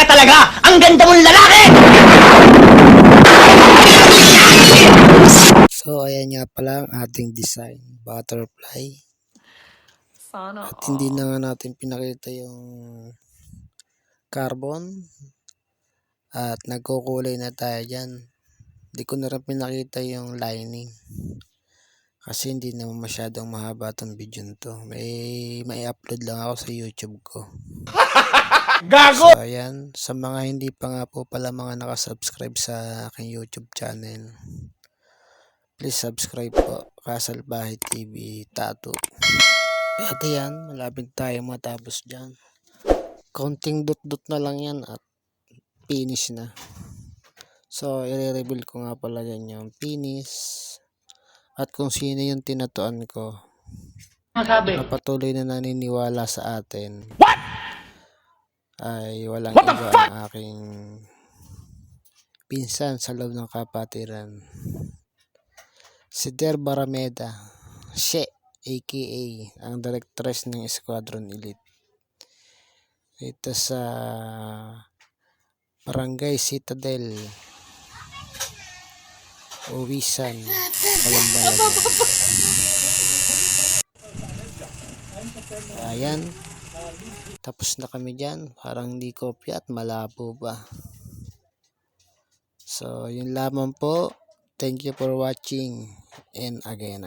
talaga! Ang ganda mong lalaki! So, ayan nga pala ang ating design, butterfly. Sana At hindi all. na nga natin pinakita yung carbon. At nagkukulay na tayo dyan. Hindi ko na rin pinakita yung lining. Kasi hindi naman masyadong mahaba itong video nito. May upload lang ako sa YouTube ko. Gago! So, ayan. Sa mga hindi pa nga po pala mga nakasubscribe sa aking YouTube channel, please subscribe po. Kasalbahe TV Tattoo. At ayan, malapit tayo matapos dyan. Counting dot-dot na lang yan at finish na. So, i-reveal ko nga pala yan yung finish. At kung sino yung tinatuan ko, Masabi? na patuloy na naniniwala sa atin, ay walang What the iba fuck? ang aking pinsan sa loob ng kapatiran. Si Der Barameda, She, aka ang directress ng Squadron Elite. Ito sa Barangay Citadel, Uwisan, Balambalagan. Ayan. Tapos na kami dyan. Parang hindi kopya at malabo pa. So, yun lamang po. Thank you for watching. And again.